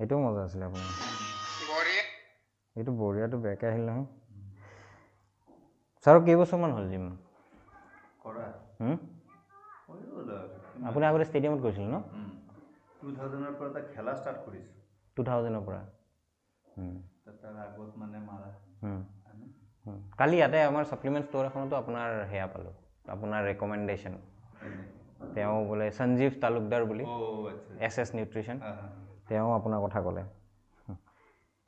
এইটো মজা আছিলে আপোনাৰ এইটো বঢ়িয়াটো বেয়াকৈ আহিল নহয় ছাৰ কেইবছৰমান হ'ল জিম কৰা আপুনি আগতে ষ্টেডিয়ামত কৰিছিল ন 2000 পৰা খেলা ষ্টাৰ্ট কৰিছোঁ 2000 পৰা তাৰ আগত মানে মাৰা কালি ইয়াতে আমাৰ ছাপ্লিমেণ্ট ষ্ট'ৰ এখনতো আপোনাৰ সেয়া পালোঁ আপোনাৰ ৰেকমেণ্ডেশ্যন তেওঁ বোলে সঞ্জীৱ তালুকদাৰ বুলি SS নিউট্ৰিশ্যন তেওঁ আপোনাৰ কথা ক'লে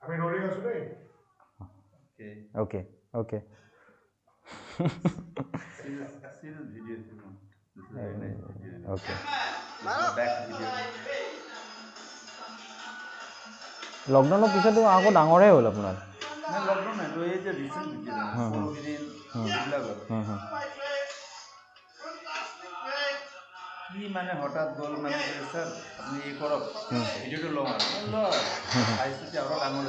আমি ৰ'লিং আছো দেই অ'কে অ'কে অ'কে লকডাউনৰ পিছতো আকৌ ডাঙৰেই হ'ল আপোনাৰ লকডাউন নাই এই যে ৰিচেণ্ট কি মানে হঠাৎ গ'ল মানে স্যাৰ আপনি এই কৰক ভিডিওটো লওঁ আৰু চাইছোঁ আৰু ডাঙৰ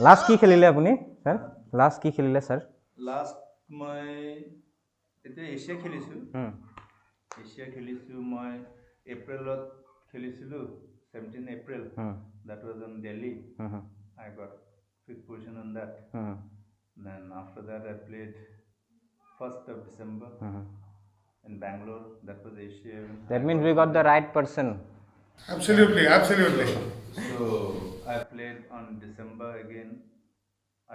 লাষ্ট কি খেলিলে আপুনি ছাৰ লাষ্ট কি খেলিলে ছাৰ লাষ্ট মই এতিয়া এছিয়া খেলিছোঁ মই এপ্ৰিলত খেলিছিলোঁ 17 April that was in Delhi I got 5th position on that then after that I played 1st of December in Bangalore that was Asia that means we got the right person absolutely so I played on December again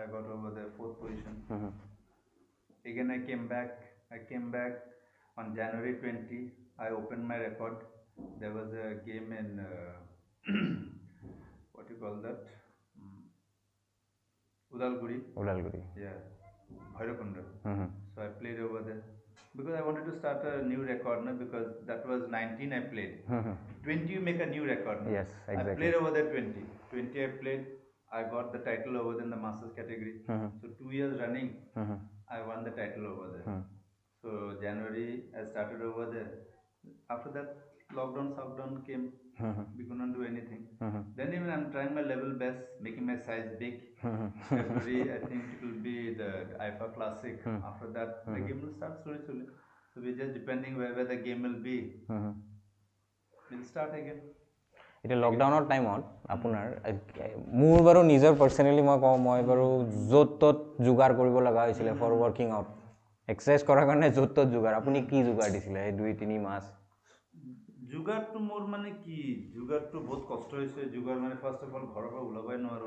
I got over the 4th position again I came back on January 20 I opened my record there was a game in what you call that Udalguri yeah Bhairakonda so I played over there because I wanted to start a new record no? because that was 19 I played 20 you make a new record no? Yes exactly I played over there 20 I played I got the title over there in the masters category so 2 years running I won the title over there so January I started over there after that lockdown came we could not do anything then even I'm trying my level best making my size big February I think it will be the IFA Classic after that the game will start slowly so we're just depending where the game will be we'll start again এতিয়া লকডাউনৰ টাইমত আপোনাৰ মোৰ বাৰু নিজৰ personally মই কওঁ মই বাৰু য'ত ত'ত যোগাৰ কৰিব লগা হৈছিলে ফৰ ৱৰ্কিং আউট এক্সাৰচাইজ কৰাৰ কাৰণে য'ত ত'ত যোগাৰ আপুনি কি যোগাৰ দিছিলে এই 2-3 মাস যোগাৰটো মোৰ মানে কি যোগাৰটো বহুত কষ্ট হৈছে যোগাৰ মানে ফাৰ্ষ্ট অফ অল ঘৰৰ পৰা ওলাবই নোৱাৰো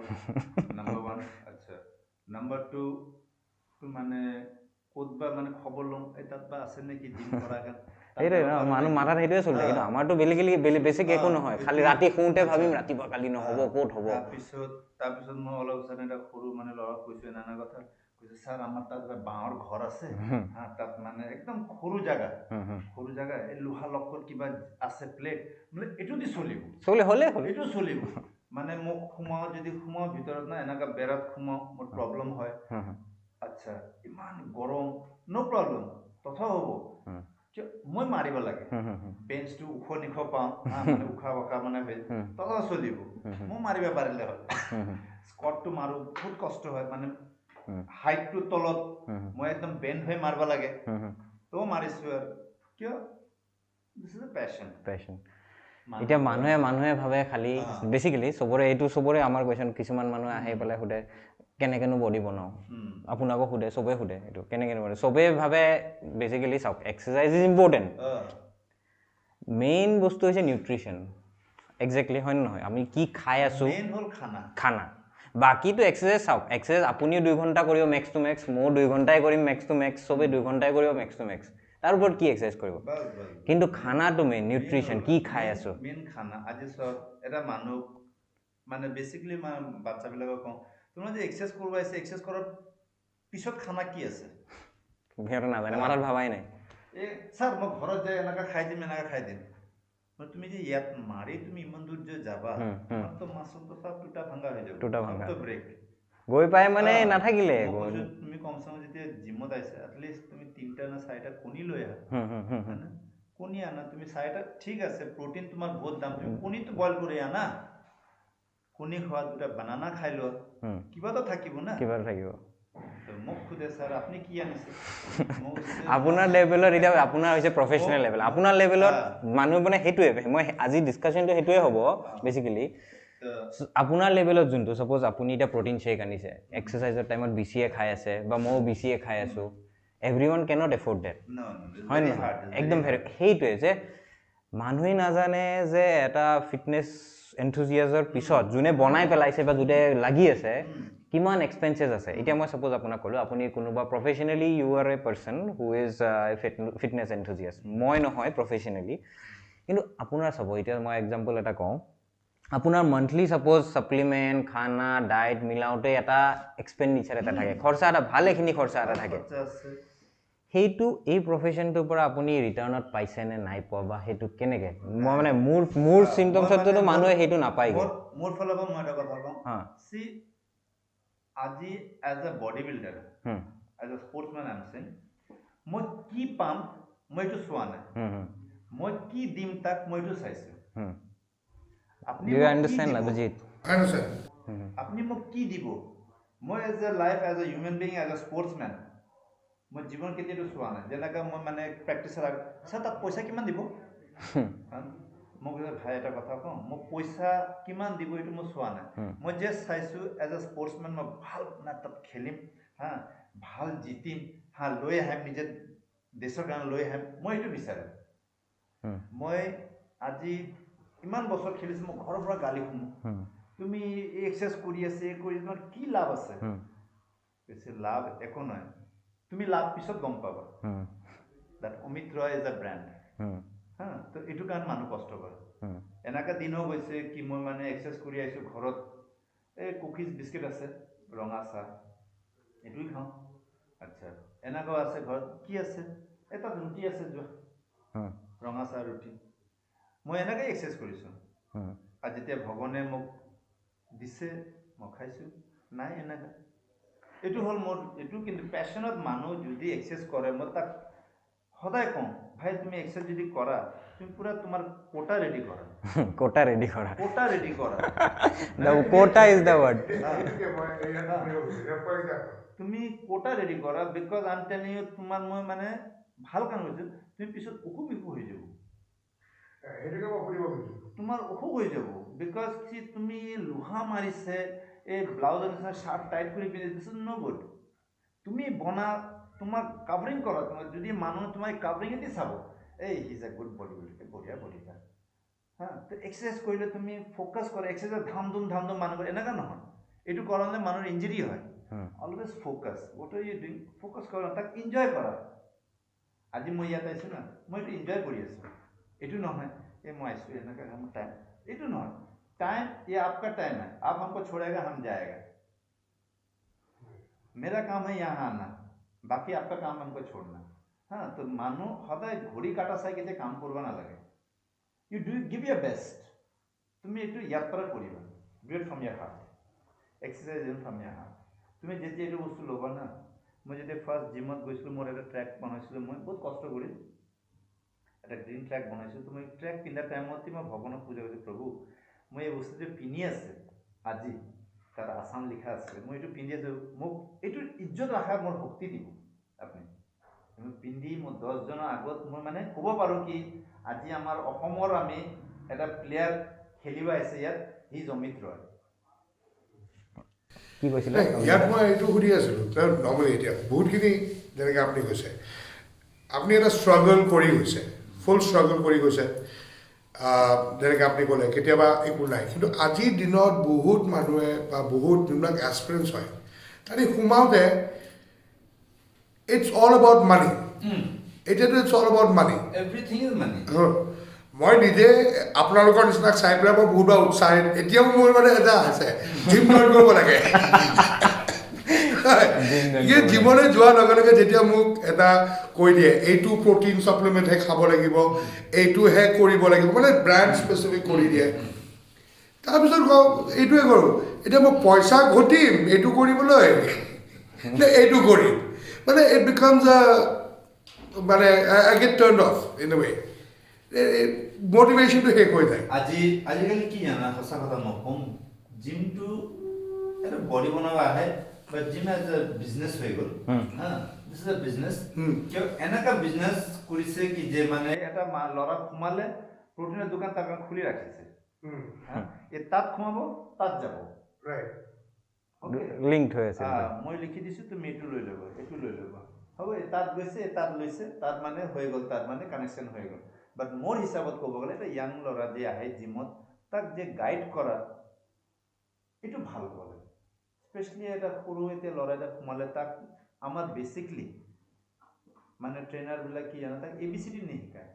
নাম্বাৰ 1 আচ্ছা নাম্বাৰ 2 তো মানে ক'তবা মানে খবৰ লম এটাত বা আছে নেকি জিম কৰা এইটো মানুহ মাথাত সেইটোৱে চলি থাকে কিন্তু আমাৰতো বেছিক একো নহয় খালি ৰাতি শুওঁতে ভাবিম ৰাতিপুৱা কালি নহ'ব ক'ত হ'ব তাৰপিছত মই অলপ জানে এটা সৰু মানে ল'ৰা কৈছোঁ নানা কথা কৈছে ছাৰ আমাৰ তাত বাঁহৰ ঘৰ আছে তাত মানে একদম সৰু জাগা এই লোহা লক্কৰ কিবা আছে প্লেট মানে এইটো দি চলিব এইটো চলিব মানে মোক সোমাও ভিতৰত না এনেকা বেৰাত সোমাও মোৰ প্ৰব্লেম হয় আচ্ছা ইমান গৰম নো প্ৰব্লেম তথা হ'ব মই মাৰিব লাগে বেঞ্চটো ওখ নিখ পাওঁ মানে উশাহ মানে হৈ তথা চলিব মই মাৰিব পাৰিলে হ'ল স্কটটো মাৰো বহুত কষ্ট হয় মানে হাইটটো তলত মই একদম বেণ্ড হৈ মাৰিব লাগে তো মাৰিছোঁ আৰু কিয় দিছ ইজ এ পেশ্যন এতিয়া মানুহে ভাবে খালি বেছিকেলি চবৰে আমাৰ কোৱেশ্যন কিছুমান মানুহে আহি পেলাই সোধে কেনেকেনো বডি বনাওঁ আপোনাকো সোধে চবে সোধে এইটো কেনেকেনো বনাওঁ চবে ভাবে বেছিকেলি চাওক এক্সাৰচাইজ ইজ ইম্পৰ্টেণ্ট মেইন বস্তু হৈছে নিউট্ৰিশ্যন একজেক্টলি হয় নহয় আমি কি খাই আছোঁ খানা বাকীটো এক্সাৰচাইজ চাওক এক্সাৰচাইজ আপুনিও 2 ঘণ্টা কৰিব মেক্স টু মেক্স ময়ো 2 ঘণ্টাই কৰিম মেক্স টু মেক্স চবে 2 ঘণ্টাই কৰিব মেক্স টু মেক্স তাৰ ওপৰত কি এক্সাৰচাইজ কৰিব কিন্তু খানাটো মেইন নিউট্ৰিশ্যন কি খাই আছোঁ মেইন খানা আজি চব এটা মানুহ মানে বেছিকেলি বাচ্চাবিলাকক কওঁ তোমাৰ যে এক্সাৰচাইজ কৰিব আছে এক্সাৰচাইজ কৰাৰ পিছত খানা কি আছে সিহঁতে নাজানে মাথাত ভাবাই নাই ছাৰ মই ঘৰত যাই এনেকা খাই দিম তুমি যে ইয়াত মাৰি তুমি ইমান দূৰ যে যাবা তো মাছটো সব টুটা ভাঙা হৈ যাব তো ব্ৰেক গৈ পাই মানে নাথাকিলে তুমি কমচে কম যেতিয়া জিমত আহিছা এটলিষ্ট তুমি 3টা না 4টা কণী লৈ আহা কণী আনা তুমি 4টা ঠিক আছে প্ৰটিন তোমাৰ বহুত দাম তুমি কণীটো বইল কৰি আনা কণী খোৱা 2টা বানানা খাই লোৱা কিবা তো থাকিব না মোক খুদে স্যাৰ আপুনি কি আনিছে আপোনাৰ লেভেলত এতিয়া আপোনাৰ হৈছে প্ৰফেচনেল লেভেল আপোনাৰ লেভেলত মানুহ মানে সেইটোৱে মই আজি ডিছকাশ্যনটো সেইটোৱে হ'ব বেচিকেলি আপোনাৰ লেভেলত যোনটো ছাপ'জ আপুনি এতিয়া প্ৰটিন শ্বেক আনিছে এক্সাৰচাইজৰ টাইমত BCA খাই আছে বা ময়ো BCA খাই আছোঁ এভৰিৱান কেনট এফৰ্ড ডেট হয় নহয় একদম সেইটোৱে যে মানুহে নাজানে যে এটা ফিটনেছ এনথুজিয়াজৰ পিছত যোনে বনাই পেলাইছে বা যোনে লাগি আছে কিমান এক্সপেঞ্চেছ আছে এতিয়া মই ছাপ'জ আপোনাক ক'লোঁ আপুনি কোনোবা professionally you are a person who is fitness enthusiast মই নহয় প্ৰফেচনেলি কিন্তু আপোনাৰ চাব এতিয়া মই এক্সাম্পল এটা কওঁ আপোনাৰ মান্থলি ছাপ'জ ছাপ্লিমেণ্ট খানা ডায়েট মিলাওঁতে এটা এক্সপেণ্ডিচাৰ এটা থাকে খৰচা এটা ভালেখিনি খৰচা এটা থাকে সেইটো এই প্ৰফেশ্যনটোৰ পৰা আপুনি ৰিটাৰ্ণত পাইছে নে নাই পোৱা বা সেইটো কেনেকৈ মই মানে মোৰ চিম্পটমছততো মানুহে সেইটো নাপায়গৈ মোৰ ফালৰ পৰা মই এটা কথা কওঁ চি আজি as a body builder as a sportsman I am saying মই কি পাম মই এইটো চোৱা নাই মই কি দিম তাক মই এইটো চাইছোঁ আপুনি মোক কি দিব মই as a life as a human being as a sportsman মই জীৱন কেতিয়াতো চোৱা নাই যেনেকৈ মই মানে প্ৰেক্টিছৰ আগত ছাৰ তাত পইচা কিমান দিব মোক ভাই এটা কথা কওঁ মোক পইচা কিমান দিব এইটো মই চোৱা নাই মই জাষ্ট চাইছোঁ এজ এ স্পৰ্টছমেন মই ভাল তাত খেলিম ভাল জিতিম লৈ আহিম নিজে দেশৰ কাৰণে লৈ আহিম মই এইটো বিচাৰোঁ মই আজি ইমান বছৰ খেলিছোঁ মই ঘৰৰ পৰা গালি শুনো তুমি এই এক্সাৰচাইজ কৰি আছে তোমাৰ কি লাভ আছে বেছি লাভ একো নাই তুমি লাভ পিছত গম পাবা that Amit Roy is a brand তো এইটো কাৰণে মানুহ কষ্ট কৰে এনেকুৱা দিনো গৈছে কি মই মানে এক্সাৰচাইজ কৰি আহিছোঁ ঘৰত এই কুকিজ বিস্কিট আছে ৰঙা চাহ এইটোৱে খাওঁ আচ্ছা এনেকুৱাও আছে ঘৰত কি আছে এটা ৰুটি আছে যোৱা ৰঙা চাহ ৰুটি মই এনেকৈ এক্সাৰচাইজ কৰিছোঁ আৰু যেতিয়া ভগৱানে মোক দিছে মই খাইছোঁ নাই এনেকৈ এইটো হ'ল মোৰ এইটো কিন্তু পেশ্যনত মানুহ যদি এক্সাৰচাইজ কৰে মই তাক সদায় কওঁ ভাই তুমি এক্সাৰচাইজ যদি কৰা তুমি পুৰা তোমাৰ কোটা ৰেডি কৰা কোটা ৰেডি কৰা কোটা ইজ দ্য ৱৰ্ড তুমি কোটা ৰেডি কৰা because I am telling you তোমাৰ মই মানে ভাল কাম কৰিছোঁ তুমি পিছত অসুখ বিসুখ হৈ যাব তোমাৰ অসুখ হৈ যাব বিকজ কি তুমি লোহা মাৰিছে এই ব্লাউজৰ নিচিনা শ্বাৰ্ট টাইট কৰি পিন্ধি দিছ ন গুড তুমি বনা তোমাক কাভাৰিং কৰা তোমাক যদি মানুহ তোমাক কাভাৰিঙেদি চাব এই his a good body builder বঢ়িয়া বডি তাৰ তো এক্সাৰচাইজ কৰিলে তুমি ফ'কাছ কৰা এক্সাৰচাইজ ধাম ধুম মানুহ এনেকুৱা নহয় এইটো কাৰণে মানুহৰ ইঞ্জুৰি হয় always focus what are you doing focus কৰা তাক ইনজয় কৰা আজি মই ইয়াত আহিছোঁ না মই এইটো ইনজয় কৰি আছোঁ এইটো নহয় এই মই আহিছোঁ এনেকৈ মোৰ টাইম এইটো নহয় टाइम ये आपका टाइम है आप हमको छोड़ेगा हम जाएगा मेरा काम है यहाँ आना बाकी आपका काम हमको छोड़ना तो मानो सदाय घड़ी काटा चाई के काम करवा नालागे you do give your best तुम ये यात्रा करिबा do it from your heart exercise from your heart तुम जेती ये बस्तु लबा ना मैं जो फार्स्ट जिमत गई मोर एक ट्रैक बनाई मैं बहुत कष्ट कर ग्रीन ट्रैक बनाई तो मैं ट्रैक पिंधा टाइम मैं भगवान पूजा कर प्रभु मैं ये बस्तु जो पिंधि आसे আজি तार आसाम लिखा आसे मैं ये पिंधि आसो मोक ये इज्जत रखा मोर शक्ति दी अपनी मैं पिंधि मैं 10 जन आगत मैं माने कब पारो कि আজি आमार अहोमर आमी एटा प्लेयार खेलिब आइसे यात हि अमित रय কি কৈছিলে ইয়াত মই এইটো সুধি আছিলোঁ তাৰ নৰ্মেলি এতিয়া বহুতখিনি যেনেকৈ আপুনি কৈছে আপুনি এটা ষ্ট্ৰাগল কৰি গৈছে ফুল ষ্ট্ৰাগল কৰি গৈছে যেনেকৈ আপুনি ক'লে কেতিয়াবা একো নাই কিন্তু আজিৰ দিনত বহুত মানুহে বা বহুত যোনবিলাক এক্সপিৰিয়েঞ্চ হয় তাতে সোমাওঁতে ইটছ অল এবাউট মানি এতিয়াতো it's all about money everything is money মই নিজে আপোনালোকৰ নিচিনাক চাই পেলাই মই বহুত বাৰ উৎসাহিত এতিয়াও মোৰ মানে এটা আছে জিম জইন কৰিব লাগে জীৱনে যোৱাৰ লগে লগে যেতিয়া মোক এটা কৈ দিয়ে এইটো প্ৰটিন ছাপ্লিমেণ্টহে খাব লাগিব এইটোহে কৰিব লাগিব মানে ব্ৰেণ্ড স্পেচিফিক কৰি দিয়ে তাৰপিছত কওঁ এইটোৱে কৰোঁ এতিয়া মই পইচা ঘটিম এইটো কৰিবলৈ নে এইটো কৰিম মানে ইট বিকামছ মানে I get turned off in a way মোটিভেশ্যনটো শেষ হৈ যায় আজিকালি কি জানা সঁচা কথা মই ক'ম জিমটো এটা বডি বনাব আহে বাট জিম এজ এ বিজনেছ হৈ গ'ল হা দিছ ইজ এ বিজনেছ কিয় এনেকা বিজনেছ কৰিছে কি যে মানে এটা ল'ৰা সোমালে প্ৰটিনৰ দোকান তাৰ কাৰণে খুলি ৰাখিছে এই তাত সোমাব তাত যাব লিংক হৈ আছে মই লিখি দিছোঁ তুমি এইটো লৈ ল'বা এইটো লৈ ল'বা হ'ব তাত গৈছে তাত লৈছে তাত মানে হৈ গ'ল তাত মানে কানেকশ্যন হৈ গ'ল বাট মোৰ হিচাপত ক'ব গ'লে এটা য়াং ল'ৰা যে আহে জিমত তাক যে গাইড কৰা এইটো ভাল হ'ব লাগে স্পেচিয়েলি এটা সৰু এতিয়া ল'ৰা এটা সোমালে তাক আমাৰ বেচিকলি মানে ট্ৰেইনাৰবিলাক কি জানে তাক ABCD নিশিকায়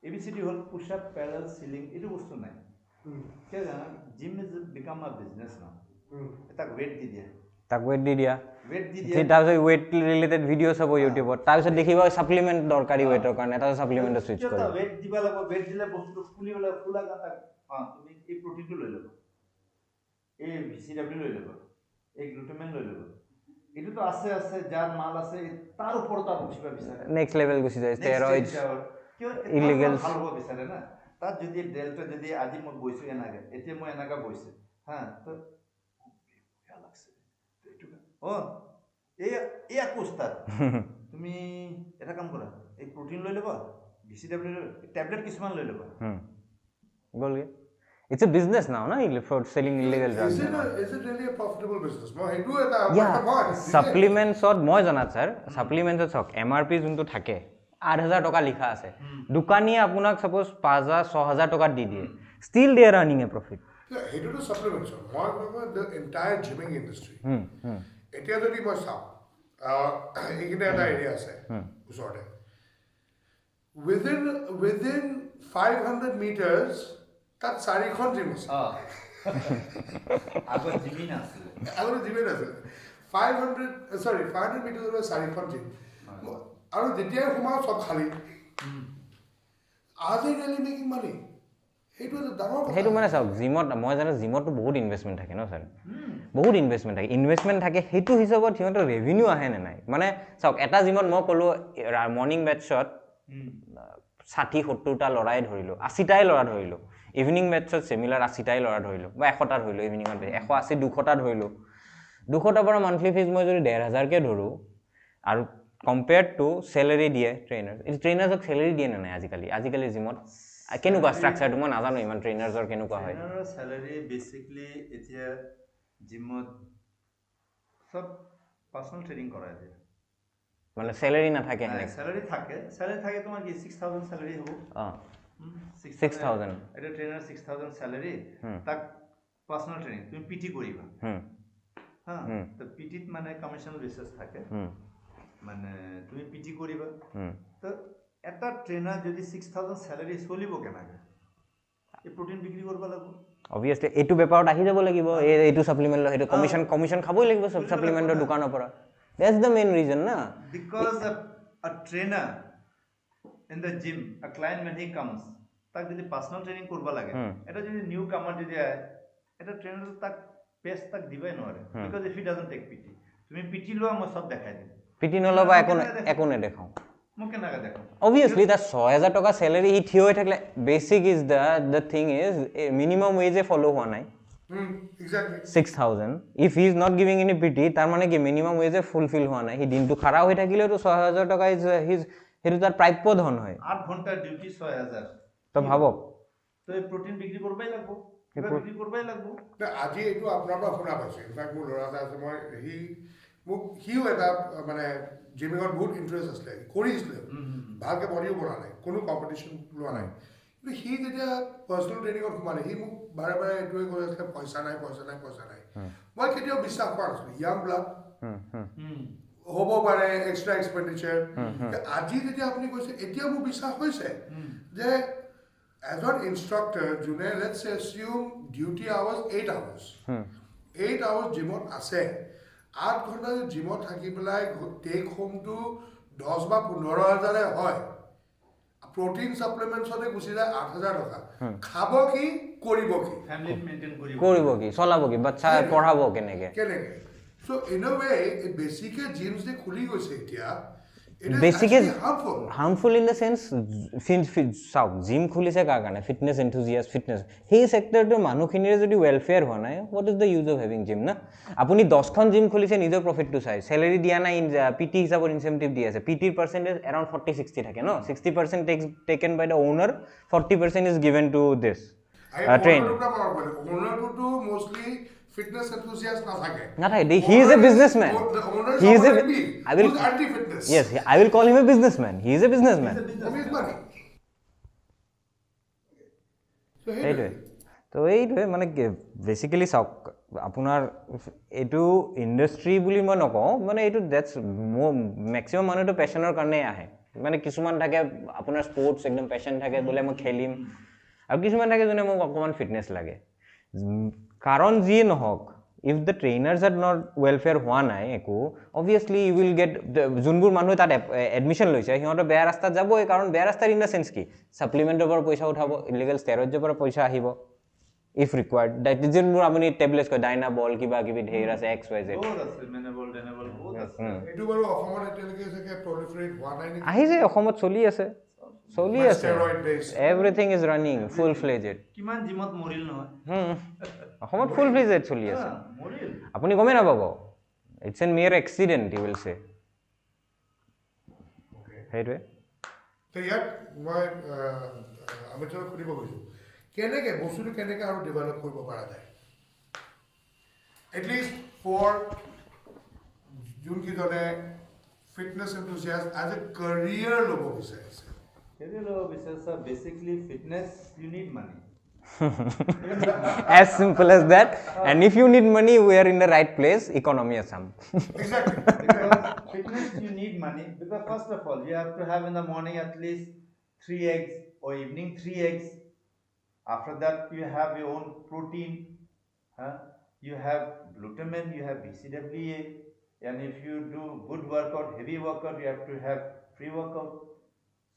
ABCD হ'ল পুছ আপ পেডেল চিলিং এইটো বস্তু নাই কিয় জানা gym is become a business নাও তাক ৱেট দি দিয়া তাৰপিছত ৱেট ৰিলেটেড ভিডিঅ' চাব ইউটিউবত তাৰপিছত দেখিব ছাপ্লিমেণ্ট দৰকাৰী ৱেটৰ কাৰণে এটা ছাপ্লিমেণ্টত চুইচ কৰে ৱেট দিব লাগিব ৱেট দিলে বস্তুটো ফুলিবলৈ ফুলা তাক তুমি এই প্ৰটিনটো লৈ ল'বা এই VCW লৈ ল'বা এই গ্লুটামেন লৈ ল'বা এইটোতো আছে যাৰ মাল আছে তাৰ ওপৰত আৰু উঠিব বিচাৰে নেক্সট লেভেল গুচি যায় ষ্টেৰইডছ ইলিগেল ভাল হ'ব বিচাৰে না তাত যদি ডেল্টা যদি আজি মই গৈছোঁ এনেকৈ এতিয়া মই এনেকৈ গৈছোঁ হা তো এয়া কোষ্টাৰ তুমি এটা কাম কৰা এই প্ৰটিন লৈ ল'বা VCW টেবলেট কিছুমান লৈ ল'বা গ'লগে It's a business now, na? For selling illegal drugs. Is it really a profitable business? Supplements or moi janat sir. Supplements or MRP যোনটো থাকে 8000 টকা লিখা আছে দোকানী আপোনাক suppose 5000 6000 টকা দি দিয়ে still they are earning a profit. হেইটো তো supplements মই কওঁ the entire gymming industry. এতিয়া যদি মই চাওঁ এইকিটা এটা এৰিয়া আছে ওচৰতে within 500 meters তাত 4খন জিম আছে আগত জিমিন আছিল 500 মিটাৰৰ 4খন জিম আৰু যেতিয়া সোমাও চব খালী আজি ৰেলি মেকিং মানি সেইটো ডাঙৰ সেইটো মানে চাওক জিমত মই জানো জিমতটো বহুত ইনভেষ্টমেণ্ট থাকে ন ছাৰ বহুত ইনভেষ্টমেণ্ট থাকে সেইটো হিচাপত সিহঁতৰ ৰেভিনিউ আহে নে নাই মানে চাওক এটা জিমত মই ক'লোঁ মৰ্ণিং বেটছত 60-70টা ল'ৰাই ধৰিলোঁ 80টাই ল'ৰা ধৰিলোঁ ইভিনিং বেটছত চিমিলাৰ 80টাই ল'ৰা ধৰিলোঁ বা 100টা ধৰিলোঁ ইভিনিঙত 180 200টা ধৰিলোঁ 200টাৰ পৰা মান্থলি ফিজ মই যদি 1500কে ধৰোঁ আৰু কম্পেয়াৰ্ড টু চেলাৰী দিয়ে ট্ৰেইনাৰ্ছক চেলাৰী দিয়ে নে নাই আজিকালি জিমত কেনেকুৱা ষ্ট্ৰাকচাৰটো মই নাজানো ইমান ট্ৰেইনাৰ্ছৰ কেনেকুৱা হয় চেলাৰী বেচিকলি এতিয়া জিমত সব পাৰ্চনেল ট্ৰেইনিং কৰাই দিয়ে মানে চেলাৰী নাথাকে চেলাৰী থাকে তোমাৰ কি 6000 চেলাৰী হ'ব 6000 এটা ট্ৰেইনাৰ 6000 চেলাৰী তাক পাৰ্চনেল ট্ৰেইনিং তুমি পিটি কৰিবা হা তো পিটিত মানে কমিশন বেচিছ থাকে মানে তুমি পিটি কৰিবা তো এটা ট্ৰেইনাৰ যদি 6000 চেলাৰী চলিব কেনেকৈ এই প্ৰটিন বিক্ৰী কৰিব লাগিব অবভিয়াছলি এইটো বেপাৰত আহি যাব লাগিব এইটো সাপ্লিমেন্ট সেইটো কমিশন খাবই লাগিব সব সাপ্লিমেন্টৰ দোকানৰ পৰা that's the main reason na because a trainer in the gym a client when he comes tak jodi personal training korba lage eta jodi new comer jodi aye eta trainer tak best tak dibai nore because if he doesn't take PT tumi PT loa mo sob dekhai din PT নলবা একো দেখাও mo kenaga dekhao obviously that 6000 টাকা salary হি থিও হৈ থাকলে basic is the thing is minimum wage ফলো হোৱা নাই exactly 6000 if he is not giving any PT তার মানে কি মিনিমাম ওয়েজ ফুলফিল হোৱা নাই হি দিনটো খাৰা হৈ থাকিলে তো 6000 টাকা ইজ হিজ হেতু তার প্রাপ্য ধন হয় 8 ঘন্টা ডিউটি 6000 তো ভাবক তো এই প্রোটিন বিক্রি করবাই লাগবো বিক্রি করবাই লাগবো আজি এইটো আপোনাৰ পৰা শুনা পাইছো ইনফ্যাক্ট মোৰ ল'ৰা আছে মই হিও এটা মানে জিমিঙত বহুত ইণ্টাৰেষ্ট আছিলে কৰিছিলে ভালকে বডিও বনালে কোনো কম্পিটিশ্যন লোৱা নাই কিন্তু সি যেতিয়া পাৰ্চনেল ট্ৰেইনিঙত সোমালে সি মোক বাৰে বাৰে এইটোৱে কৈ আছিলে পইচা নাই মই কেতিয়াও বিশ্বাস কৰা নাছিলোঁ য়াং ব্লাড হ'ব পাৰে এক্সট্ৰা এক্সপেণ্ডিচাৰ আজি যেতিয়া আপুনি কৈছে এতিয়া মোৰ বিশ্বাস হৈছে যে এজন ইনষ্ট্ৰাক্টৰ যোনে let's assume duty hours 8 hours 8 hours জিমত আছে 8 ঘণ্টা জিমত থাকি পেলাই টেক হোমটো 10 বা 15000 হয় protein supplements হতে গুছি যায় 8000 টাকা খাব কি কৰিব কি ফ্যামিলি মেইনটেইন কৰিব কি চলাব কি বাচ্চা পঢ়াব কেনেকে so in a way basic gyms যে খুলি গৈছে এতিয়া It is বেছিকে actually harmful. Harmful in the sense চাওক জিম খুলিছে কাৰ কাৰণে ফিটনেছ এনথুজিয়াষ্ট ফিটনেছ সেই ছেক্টৰটোৰ মানুহখিনিৰে যদি ৱেলফেয়াৰ হোৱা নাই what is the use of having gym না আপুনি 10খন জিম খুলিছে নিজৰ প্ৰফিটটো চাই চেলেৰি দিয়া নাই পিটি হিচাপত ইনচেণ্টিভ দি আছে পিটিৰ পাৰ্চেণ্টেজ এৰাউণ্ড 40-60 থাকে ন 60% taken by the owner 40% is given to this trainer ওনাৰটোতো মোষ্টলি ফিটনেছ এনথুজিয়াষ্ট নাথাকে নাথাকে he is a businessman he is a I will anti fitness. yes I will call him a businessman he is a businessman সেইটোৱে তো এইটোৱে মানে basically চাওক আপোনাৰ এইটো ইণ্ডাষ্ট্ৰি বুলি মই নকওঁ মানে এইটো ডেটছ মেক্সিমাম মানুহটো পেশ্যনৰ কাৰণেই আহে মানে কিছুমান থাকে আপোনাৰ স্পৰ্টছ একদম পেশ্যন থাকে বোলে মই খেলিম আৰু কিছুমান থাকে যোনে মোক অকণমান ফিটনেছ লাগে কাৰণ যিয়ে নহওক if the trainers are not welfare হোৱা নাই একো অবভিয়াছলি ইউ উইল গেট যোনবোৰ মানুহে তাত এডমিশ্যন লৈছে সিহঁতৰ বেয়া ৰাস্তাত যাবই কাৰণ বেয়া ৰাস্তাৰ ইন দ্য চেন্স কি ছাপ্লিমেণ্টৰ পৰা পইচা উঠাব ইলিগেল ষ্টেৰইডৰ পৰা পইচা আহিব ইফ ৰিকুৱাৰ্ড যোনবোৰ আপুনি টেবলেটছ কয় ডাইনা বল কিবা কিবি ধেৰ আছে XYZ এইটো বাৰু অসমত এতিয়ালৈকে চাগে proliferate হোৱা নাই নেকি? আহিছে অসমত চলি আছে Steroid based. Everything is running full fledged কিমান জিমত মৰিল নহয় অসমত ফুল ফ্লেজেড চলি আছে মৰিল আপুনি গমেই নাপাব ইটছ এন মিয়াৰ এক্সিডেণ্ট ইউ উইল চে সেইটোৱে তো ইয়াত মই আমিতক সুধিব গৈছোঁ কেনেকৈ বস্তুটো কেনেকৈ আৰু ডেভেলপ কৰিব পৰা যায় এটলিষ্ট ফৰ যোনকেইজনে fitness enthusiast as a career ল'ব বিচাৰিছে basically fitness you need money as simple as that and if you need money we are in the right place economy assam Exactly. because fitness you need money because first of all you have to have in the morning at least 3 eggs or evening 3 eggs after that you have your own protein you have glutamine you have BCAA and if you do good workout heavy workout you have to have pre-workout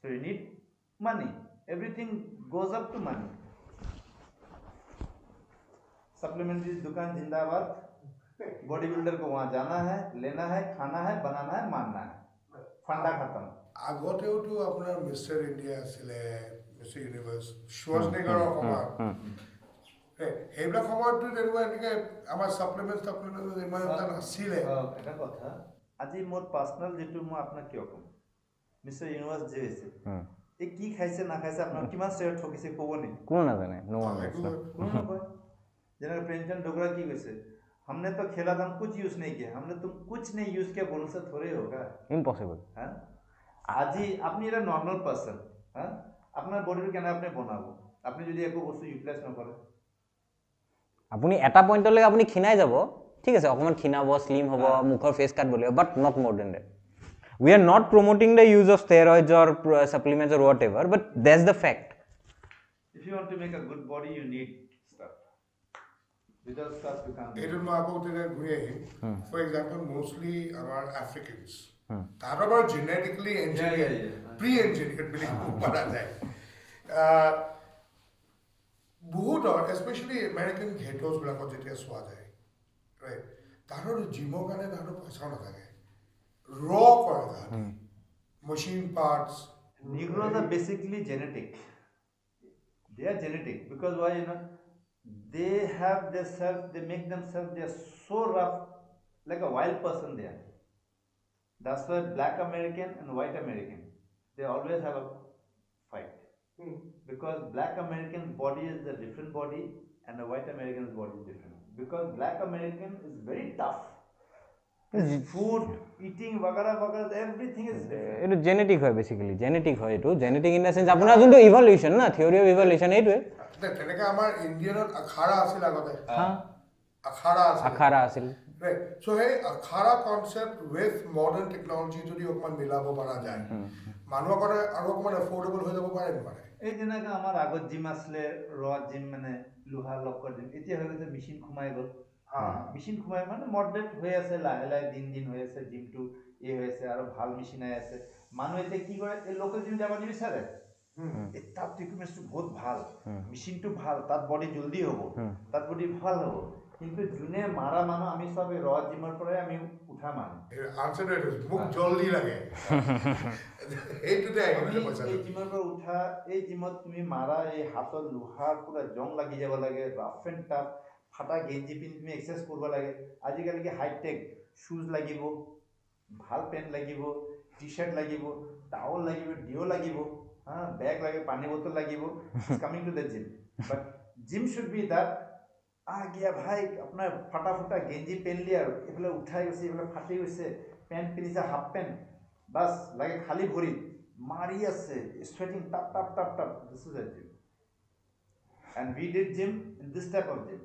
so you need money everything goes up to money supplementary दुकान जिंदाबाद body builder को वहाँ जाना है लेना है खाना है बनाना है मानना है फंडा खत्म আগতেওতো আপোনাৰ মিষ্টাৰ ইণ্ডিয়া আছিলে মিষ্টাৰ ইউনিভাৰ্ছ শ্বাৰ্জনেগাৰৰ সময়ত সেইবিলাক সময়ততো তেনেকুৱা এনেকৈ আমাৰ ছাপ্লিমেণ্ট ইমান এটা নাছিলে এটা কথা আজি মোৰ পাৰ্চনেল যেটো মই আপোনাক কিয় ক'ম মিষ্টাৰ ইউনিভাৰ্ছ যে হৈছে এই কি খাইছে নাখাইছে আপোনাৰ কিমান ষ্টেৰত ঠকিছে ক'ব নেকি কোনো নাজানে নো ওৱান কোনো নকয় যেনেকৈ প্ৰেমচন্দ ডোগৰা কি কৈছে हमने तो खेला था हम कुछ यूज नहीं किया हमने तुम कुछ नहीं यूज किया बोलने से थोड़े होगा ইম্পসিবল हाँ আজি আপনি এটা নর্মাল পার্সন हाँ আপনার বডির কেন আপনি বনাবো আপনি যদি একো বস্তু ইউটিলাইজ নকৰে আপুনি এটা পইণ্টলৈকে আপুনি ক্ষীণাই যাব ঠিক আছে অকণমান ক্ষীণাব স্লিম হ'ব মুখৰ ফেচ কাট বলিব but not more than that we are not promoting the use of steroids or supplements or whatever but that's the fact if you want to make a good body you need stuff without stuff you can't এইটো মই আকৌ তেতিয়া ঘূৰি আহিম for example mostly আমাৰ আফ্ৰিকানছ তাহাঁতৰ বাৰু genetically এঞ্জিনিয়াৰ pre এঞ্জিনিয়াৰ বুলি ক'ব পৰা যায় বহুতৰ স্পেচিয়েলি আমেৰিকান ঘেটছবিলাকত যেতিয়া চোৱা যায় ৰাইট তাহাঁতৰ জিমৰ কাৰণে তাহাঁতৰ পইচাও নাথাকে raw কৰে তাহাঁতি machine parts Negroes are basically genetic they are genetic because why you know they have themselves they make themselves they are so rough like a wild person they are that's why black American and white American they always have a fight because black American body is a different body and the white American's body is different because black American is very tough food eating wagara everything is different এইটো genetic হয় basically genetic হয় এইটো genetic in the sense আপোনাৰ যোনটো evolution না theory of evolution এইটোৱে তেনেকৈ আমাৰ ইণ্ডিয়ানত আখাৰা আছিল আগতে আখাৰা আছিল চ' সেই akhara concept with modern technology যদি অকণমান মিলাব পৰা যায় মানুহৰ কাৰণে আৰু অকণমান এফৰ্ডেবল হৈ যাব পাৰে নোৱাৰে এই যেনেকৈ আমাৰ আগত জিম আছিলে ৰ জিম মানে লোহা লকৰ জিম এতিয়া হৈ গৈছে মেচিন সোমাই গ'ল মেচিন সোমাই মানে মডাৰেট হৈ আছে লাহে লাহে দিন হৈ আছে জিমটো এই হৈ আছে আৰু ভাল মেচিন আহি আছে মানুহ এতিয়া কি কৰে এই লোকেল জিম যাব নিবিচাৰে তাত ইকুইপমেণ্টছটো বহুত ভাল মেচিনটো ভাল তাত বডি জলদি হ'ব তাত বডি ভাল হ'ব কিন্তু যোনে মাৰা মানুহ আমি চব ৰ জিমৰ পৰাই আমি উঠা মানুহ আনচাৰটো এইটো মোক জলদি লাগে এইটোতে আহিলে পইচা এই জিমৰ পৰা উঠা এই জিমত তুমি মাৰা এই হাতত লোহাৰ পুৰা জং লাগি যাব লাগে ৰাফ এণ্ড টাফ ফাটা গেঞ্জি পিন্ধি তুমি এক্সাৰচাইজ কৰিব লাগে আজিকালি কি হাইটেক শ্বুজ লাগিব ভাল পেণ্ট লাগিব টি চাৰ্ট লাগিব টাৱল লাগিব ডিঅ' লাগিব হা বেগ লাগে পানী বটল লাগিব coming to the gym but gym should be that গিয়া ভাই আপোনাৰ ফটা ফুটা গেঞ্জি পেনলি আৰু এইফালে উঠাই গৈছে এইফালে ফাটি গৈছে পেণ্ট পিন্ধিছে হাফ পেণ্ট বাছ লাগে খালী ভৰিত মাৰি আছে স্ৱেটিং টাপ টাপ টাপ টাপ this is a gym and we did gym in this type of gym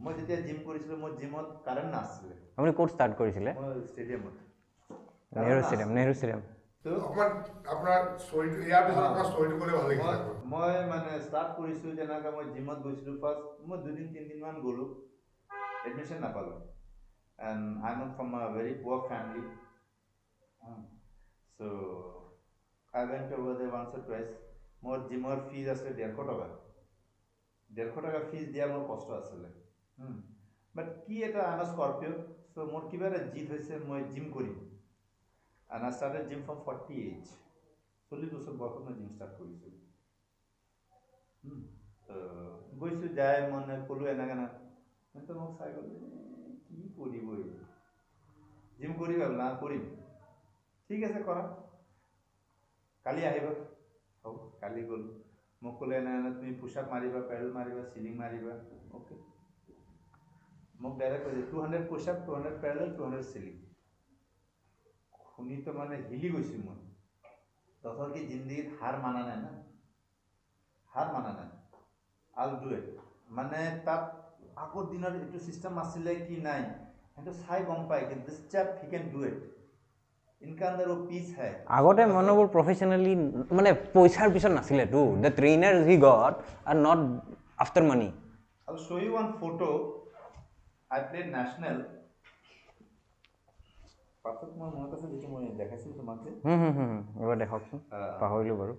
মই যেতিয়া জিম কৰিছিলোঁ মোৰ জিমত কাৰেণ্ট নাছিলে আপুনি ক'ত ষ্টাৰ্ট কৰিছিলে মই ষ্টেডিয়ামত নেহৰু ষ্টেডিয়াম আপোনাৰ ষ্টৰিটো ইয়াৰ পিছত আপোনাৰ ষ্টৰিটো ক'লে ভাল লাগিছে মই মানে ষ্টাৰ্ট কৰিছোঁ যেনেকৈ মই জিমত গৈছিলোঁ ফাৰ্ষ্ট মই 2-3 দিনমান গ'লোঁ এডমিশ্যন নাপালোঁ and I am from a very poor family so' I went over the once or twice মোৰ জিমৰ ফিজ আছিলে 150 টকা ফিজ দিয়া মোৰ কষ্ট আছিলে বাট কি এটা আই এম স্কৰ্পিঅ' চ' মোৰ কিবা এটা জিদ হৈছে মই জিম কৰিম and I started gym from 40 age. 40 বছৰ বয়সত মই জিম ষ্টাৰ্ট কৰিছোঁ গৈছোঁ যাই মানে ক'লোঁ এনেকৈ না তো মোক চাই গ'লো কি কৰিব জিম কৰিবা না কৰিম ঠিক আছে কৰা কালি আহিবা হ'ব কালি গ'লোঁ মোক ক'লে এনে তুমি পুছ আপ মাৰিবা পেডেল মাৰিবা চিলিং মাৰিবা অ'কে মোক ডাইৰেক্ট কৈছে 200 পুছ আপ 200 পেডেল 200 চিলিং শুনি তো মানে হিলি গৈছোঁ মই তথৰ কি জিন্দগীত হাৰ মানা নাই না আল ডু ইট মানে তাত আগৰ দিনৰ এইটো চিষ্টেম আছিলে কি নাই সেইটো চাই গম পায় কি this chap he can do it ইনকা আণ্ডাৰ পিচ হয় আগতে মানুহবোৰ প্ৰফেচনেলি মানে পইচাৰ পিছত নাছিলেতো the trainer he got are not after money I will show you one photo I played national পাছত মই মনত আছে যিটো মই দেখাইছিলোঁ তোমাক যে এবাৰ দেখাওকচোন পাহৰিলোঁ বাৰু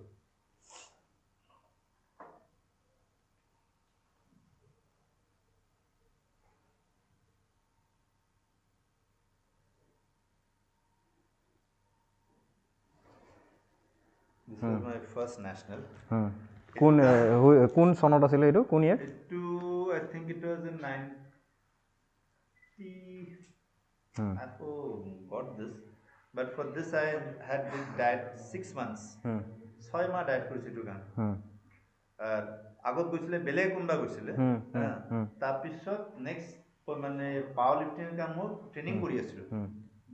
This was my first national. কোন চনত আছিলে এইটো কোন ইয়াৰ I think it was in 90 I got this but for this I had this diet 6 months 6 মাহ ডায়েট কৰিছিলোঁ কাৰণ আগত গৈছিলে বেলেগ কোনোবা গৈছিলে তাৰপিছত নেক্সট মানে পাৱাৰ লিফটিঙৰ কাৰণে মই ট্ৰেইনিং কৰি আছিলোঁ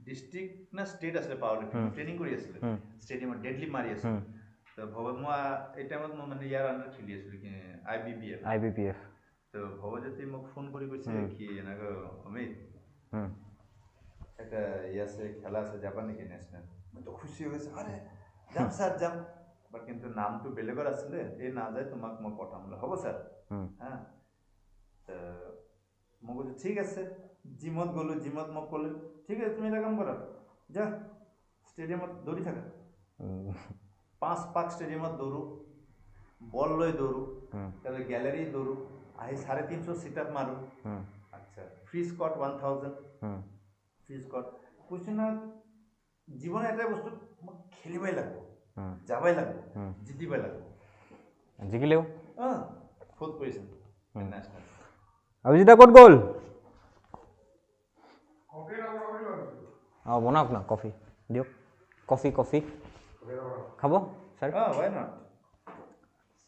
ডিষ্ট্ৰিক্ট না ষ্টেট আছিলে পাৱাৰ লিফটিং ট্ৰেইনিং কৰি আছিলে ষ্টেডিয়ামত ডেডলি মাৰি আছিলোঁ তো ভৱত মই এই টাইমত মই মানে ইয়াৰ আণ্ডাৰত খেলি আছিলোঁ কি IBPF তো ভৱজ্যোতি মোক ফোন কৰি কৈছে কি এনেকৈ অমিত একটা আছে খেলা আছে যাবা নেকি নেশ্যনেল মই তো খুশি হৈ গৈছোঁ আৰে যাম ছাৰ যাম বাট কিন্তু নামটো বেলেগৰ আছিলে এই নাযায় তোমাক মই পঠাম বোলে হ'ব ছাৰ হা মই কৈছোঁ ঠিক আছে জিমত গ'লোঁ জিমত মোক ক'লে ঠিক আছে তুমি এটা কাম কৰা যা ষ্টেডিয়ামত দৌৰি থাকা 5 পাক ষ্টেডিয়ামত দৌৰোঁ বল লৈ দৌৰোঁ তাৰপিছত গেলেৰী দৌৰোঁ আহি 350 চিট আপ মাৰোঁ আচ্ছা ফ্ৰী স্কট 1000 ফ্ৰী স্কট কৈছোঁ না জীৱনৰ এটাই বস্তু মোক খেলিবই লাগিব যাবই লাগিব জিতিবই লাগিব জিকিলেও ফ'ৰ্থ পজিশ্যন নেশ্যনেল অভিজিতা ক'ত গ'ল বনাওক না কফি দিয়ক কফি খাব sir why not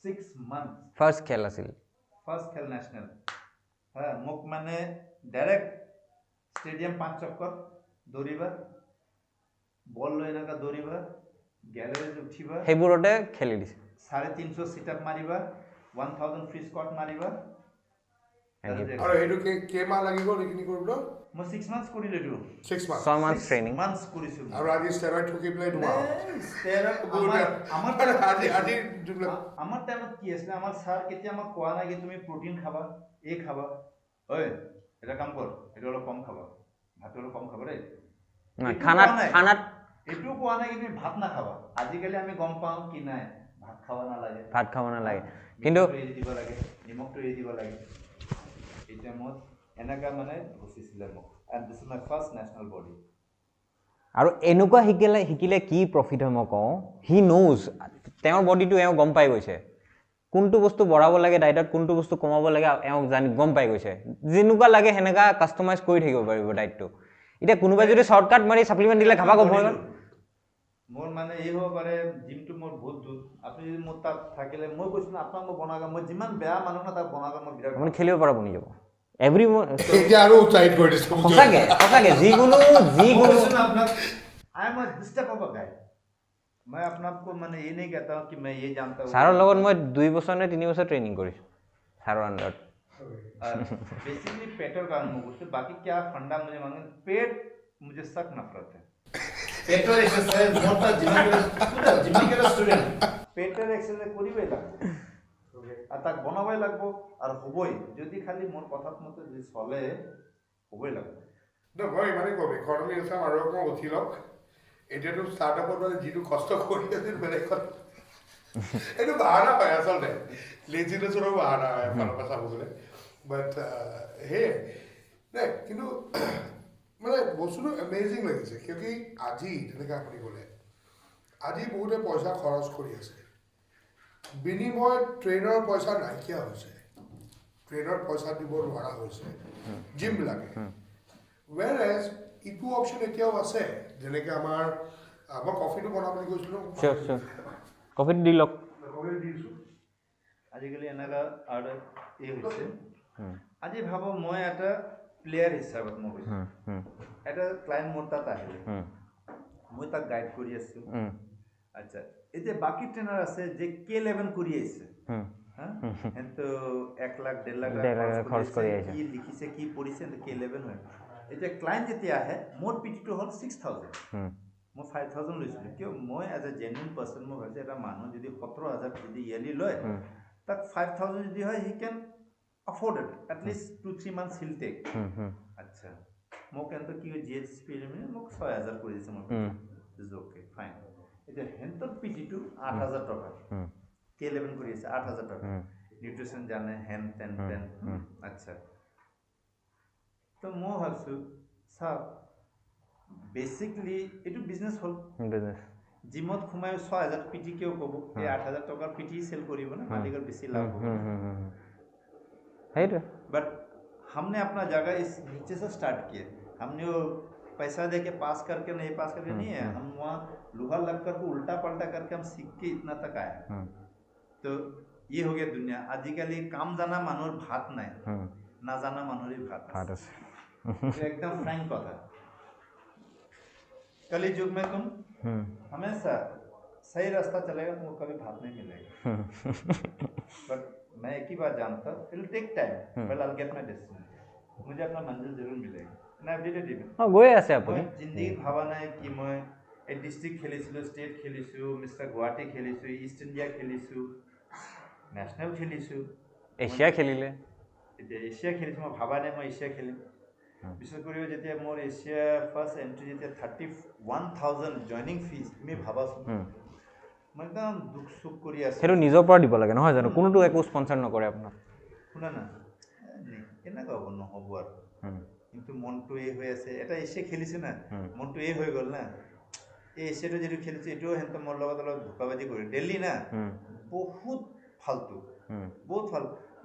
6 months first খেল আছিল ফাৰ্ষ্ট খেল নেশ্যনেল মোক মানে ডাইৰেক্ট ষ্টেডিয়াম 5 চক্কৰ দৌৰিবা বল লৈ এনেকৈ দৌৰিবা গেলেৰীত উঠিবা সেইবোৰতে খেলি দিছে 350 চিট আপ মাৰিবা 1000 ফ্ৰী স্কট মাৰিবা আৰু সেইটো কেইমাহ লাগিব এইখিনি কৰিবলৈ মই 6 মান্থছ কৰিলোঁ এইটো 6 মাহ 6 মান্থ ট্ৰেইনিং মান্থছ কৰিছোঁ আৰু আজি ষ্টেৰইড ঠকি পেলাই তোমাৰ আমাৰ টাইমত কি আছিলে আমাৰ ছাৰ কেতিয়া আমাক কোৱা নাই কি তুমি প্ৰটিন খাবা এই খাবা ঐ এটা কাম কৰ এইটো অলপ কম খাবা ভাতটো অলপ কম খাবা দেই খানাত এইটো কোৱা নাই কি তুমি ভাত নাখাবা আজিকালি আমি গম পাওঁ কি নাই ভাত খাব নালাগে কিন্তু এৰি দিব লাগে নিমখটো এৰি দিব লাগে এই টাইমত এনেকা মানে ঘুচিছিলে মোক and this is my first national body আৰু এনেকুৱা শিকিলে কি প্ৰফিট হয় মই কওঁ হি নোজ তেওঁৰ বডিটো এওঁ গম পাই গৈছে কোনটো বস্তু বঢ়াব লাগে ডায়েটত কোনটো বস্তু কমাব লাগে এওঁ গম পাই গৈছে যেনেকুৱা লাগে সেনেকা কাষ্টমাইজ কৰি থাকিব পাৰিব ডায়েটটো এতিয়া কোনোবাই যদি শ্বৰ্টকাট মাৰি ছাপ্লিমেণ্ট দিলে খাবা গম পাব মোৰ মানে এই হ'ব পাৰে জিমটো মোৰ বহুত দূৰ আপুনি যদি মোৰ তাত থাকিলে মই কৈছোঁ আপোনাক মই বনাব মই যিমান বেয়া মানুহ না তাক বনাব মই বিৰাট আপুনি খেলিব পৰা বনি যাব এভৰি এতিয়া আৰু উৎসাহিত কৰি দিছে সঁচাকে যিকোনো আপোনাক I am this type of গাই मैं अपना आपको मैंने ये नहीं कहता हूँ कि मैं ये जानता हूँ ছাৰৰ লগত মই 2 বছৰ নে 3 বছৰ ট্ৰেইনিং কৰিছোঁ ছাৰৰ আণ্ডাৰত बेसिकली पेटर कारण मैं पूछते बाकी क्या फंडा मुझे मालूम पेट मुझे सख्त नफरत है पेटर एक्सरसाइज मोटा जिम के स्टूडेंट पेटर एक्सरसाइज করিবই লাগবে আর তাক বনাবই লাগবে আর হবই যদি খালি মোর কথাত মতে যদি চলে হবই লাগবে না মই মানে কবি ইকনমি এক্সাম আৰু অকণ উঠি লওক এতিয়াতো ষ্টাৰ্টআপত মানে যিটো কষ্ট কৰি আছিল বেলেগ কথা এইটো বাহানা পায় আচলতে লেজিনেছৰো বাহানা হয় এফালৰ পৰা চাব গ'লে বাট হে নাই কিন্তু মানে বস্তুটো এমেজিং লাগিছে কিয়কি আজি তেনেকৈ আপুনি ক'লে আজি বহুতে পইচা খৰচ কৰি আছে বিনিময়ত ট্ৰেইনৰ পইচা নাইকিয়া হৈছে ট্ৰেইনৰ পইচা দিব নোৱাৰা হৈছে জিমবিলাকে ৱেৰাজ ইটো অপশ্যন এতিয়াও আছে যেনেকৈ আমাৰ মই কফিটো বনাম বুলি কৈছিলোঁ কফিটো দি লওক কফিটো দি দিছোঁ আজিকালি এনেকুৱা আৰু এই হৈছে আজি ভাবো মই এটা প্লেয়াৰ হিচাপত মই কৈছোঁ এটা ক্লায়েণ্ট মোৰ তাত আহিলে মই তাক গাইড কৰি আছোঁ আচ্ছা এই যে বাকী ট্ৰেইনাৰ আছে যে K11 কৰি আহিছে কিন্তু 1 লাখ 1.5 লাখ খৰচ কৰি আহিছে কি লিখিছে কি পঢ়িছে K11 হয় এতিয়া ক্লায়েণ্ট যেতিয়া আহে মোৰ পিটিটো হ'ল 6000 মই 5000 লৈছিলোঁ কিয় মই এজ এ জেনুইন পাৰ্চন মই ভাবিছোঁ এটা মানুহ যদি 17000 যদি ইয়াৰলি লয় তাক 5000 যদি হয় হি কেন afford it at least 2-3 months he'll take আচ্ছা মোক কিন্তু কি GHP মোক 6000 কৰি দিছে মোক is okay fine এটা হেনতৰ পিটিটো 8000 টকা K11 কৰি আছে 8000 টকা নিউট্ৰিশন জানে হেন টেন আচ্ছা তো মই ভাবছোঁ চাওক বেসিকলি এটো বিজনেস হল জিমত খুমাই 6000 পিটি কেও কব এই 8000 টাকার পিটি সেল করিব না মালিকের বেশি লাভ হবে है तो बट हमने अपना जगह इस नीचे से स्टार्ट किया हमने वो पैसा दे के पास करके नहीं पास करके नहीं है हम वहाँ लोहा लग करके उल्टा पलटा करके हम सीख के इतना तक आए तो ये हो गया दुनिया आजिकल काम जाना मानुर भात नहीं ना जाना मानुरी भात एकदम फ्रैंक कथा कली युग में तुम हमेशा सही रास्ता चलेगा तुमको कभी भात नहीं मिलेगा बट मैं एक ही बात जानता हूँ it will take time but I will get my destiny मुझे अपना मंजिल जरूर मिलेगा ना एवरीडे डिपेंड हां गए আছে আপুনি जिंदगी भावा নাই কি মই এই ডিস্ট্রিক্ট খেলিছিলো স্টেট খেলিছো মিস্টার গুৱাহাটী খেলিছো ইষ্ট ইন্ডিয়া খেলিছো ন্যাশনাল খেলিছো এছিয়া খেলিলে এছিয়া খেলিছো মই ভাবা নাই মই এছিয়া খেলিম বিশেষ কৰি যেতিয়া মোৰ এছিয়া ফাৰ্স্ট এন্ট্ৰি যেতিয়া 31000 জয়নিং ফিজ তুমি ভাবাচোন মই একদম দুখ সুখ কৰি আছো হেৰু নিজৰ পৰা দিব লাগে নহয় জানো কোনোটো একো স্পন্সৰ নকৰে আপোনাক শুনা না কেনেকৈ হ'ব নহ'ব আৰু কিন্তু মনটো এই হৈ আছে এটা এছিয়া খেলিছে না মনটো এই হৈ গ'ল না এই এছিয়াটো যেটো খেলিছে এটোও হেনতো মোৰ লগত অলপ ধোকাবাজি কৰি দিল্লী না বহুত ফালতু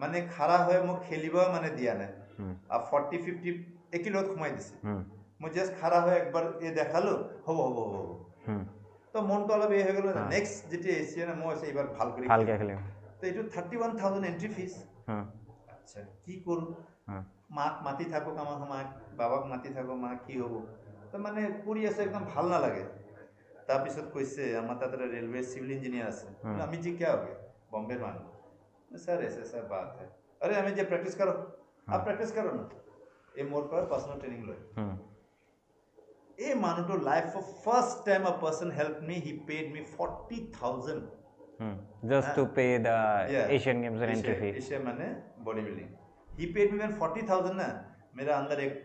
মানে খাৰা হৈ মোক খেলিব মানে দিয়া নাই আৰ 40-50 একিলত ঘুমাই দিছে মই জাস্ট খাৰা হৈ একবাৰ এই দেখালো হ'ব তো মনটো অলপ এই হৈ গ'ল নেক্সট যেটি এছিয়া না মই এইবাৰ ভাল কৰি খেলিম তো এইটো 31000 এন্ট্ৰি ফিজ আচ্ছা কি কৰোঁ মাক মাতি থাকো আমাৰ মাক বাবাক মাতি থাকো মা কি হ'ব তো মানে কৰি আছে একদম ভাল নালাগে তাৰপিছত কৈছে আমাৰ তাতে ৰেলৱে সিভিল ইঞ্জিনিয়াৰ আছে আমি जी क्या हो गया बॉम्बे मान सर ऐसा बात है अरे हमें जे प्रैक्टिस करो आप प्रैक्टिस करो ना ये मोर पर पर्सनल ट्रेनिंग लो ये मानो तो life of first time a person help me he paid me 40000 just to pay the Asian Games and entry fee Asia माने बॉडी बिल्डिंग ही पेड मी 40000 ना मेरा अंदर एक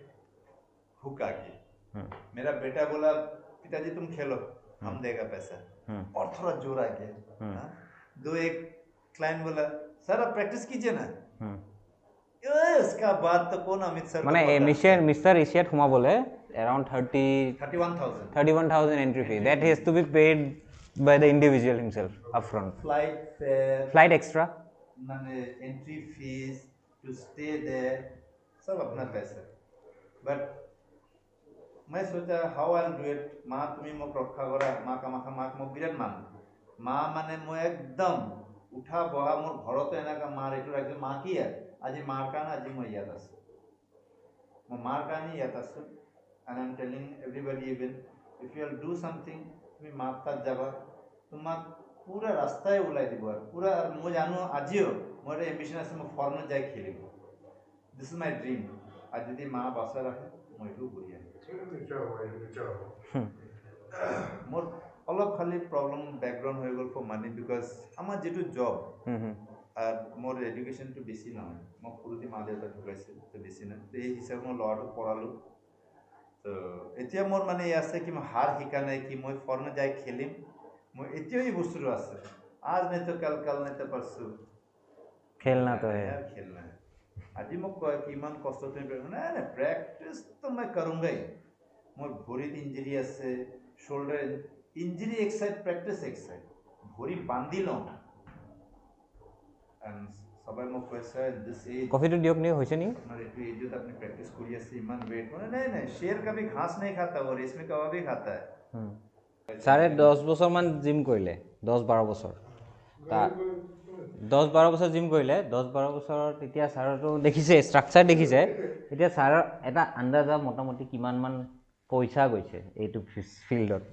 हुक आ गया मेरा बेटा बोला पिताजी तुम खेलो हम देगा पैसा और थोड़ा जोर आ गया दो एक क्लाइंट बोला सर आप प्रैक्टिस कीजिए ना उसका बाद तो कौन अमित सर মানে মিষ্টাৰ এছিয়াত সোমাবলৈ around 31,000 31,000 entry fee that has to be paid by the individual himself upfront. flight fare Flight extra. মানে entry fees to stay there सब अपना पैसा but मैं सोचा how I'll do it माँ तुम्ही মোক रक्षा करा माँ कामाखा माँ মোক বিৰাট মান माँ মানে মই একদম উঠা বহা মোৰ ঘৰতে এনেকা মাৰ এইটো ৰাখিছোঁ মা কি আজি মাৰ কাৰণে আজি মই ইয়াত আছোঁ মই মাৰ কাৰণে ইয়াত আছোঁ and I'm telling everybody even if you'll do something তুমি মাৰ তাত যাবা তোমাক পুৰা ৰাস্তাই ওলাই দিব আৰু পুৰা মই জানো আজিও মোৰ এটা এম্বিশ্যন আছে মই ফৰেনত যাই খেলিম দিছ ইজ মাই ড্ৰিম আৰু যদি মা বাচাই ৰাখে মই এইটো কৰি আহিম মোৰ অলপ খালি প্ৰব্লেম বেকগ্ৰাউণ্ড হৈ গ'ল ফৰ মানি বিকজ আমাৰ যিটো জব মোৰ এডুকেশ্যনটো বেছি নহয় মই সৰুতে মা দেউতা ঢুকাইছিল তো বেছি নাই তো এই হিচাপে মই ল'ৰাটোক পঢ়ালোঁ তো এতিয়া মোৰ মানে এই আছে কি মই হাৰ শিকা নাই কি মই ফৰেনত যাই খেলিম মই এতিয়াও এই বস্তুটো আছে আজ নাই তো কাল নাই তো পৰশু খেলনা তো হে খেলনা আজি মোক কয় কি ইমান কষ্ট তুমি নাই নাই প্ৰেক্টিছ তো মই কৰোঁগৈ মোৰ ভৰিত ইঞ্জুৰি আছে শোল্ডাৰ ইঞ্জুৰি এক সাইড প্ৰেক্টিছ এক সাইড ভৰি বান্ধি লওঁ সবাই মোক কৈছে দিছ এজ কফিটো দিয়ক নি হৈছে নি আপোনাৰ এইটো এজত আপুনি প্ৰেক্টিছ কৰি আছে ইমান ৱেইট মানে নাই शेर कभी घास नहीं खाता और इसमें कबाबी खाता है ছাৰে 10 বছৰমান জিম কৰিলে 10-12 বছৰ 10-12 বছৰ জিম কৰিলে 10-12 বছৰত এতিয়া ছাৰতো দেখিছে ষ্ট্ৰাকচাৰ দেখিছে এতিয়া ছাৰৰ এটা আন্দাজা মোটামুটি কিমানমান পইচা গৈছে এইটো ফিল্ডত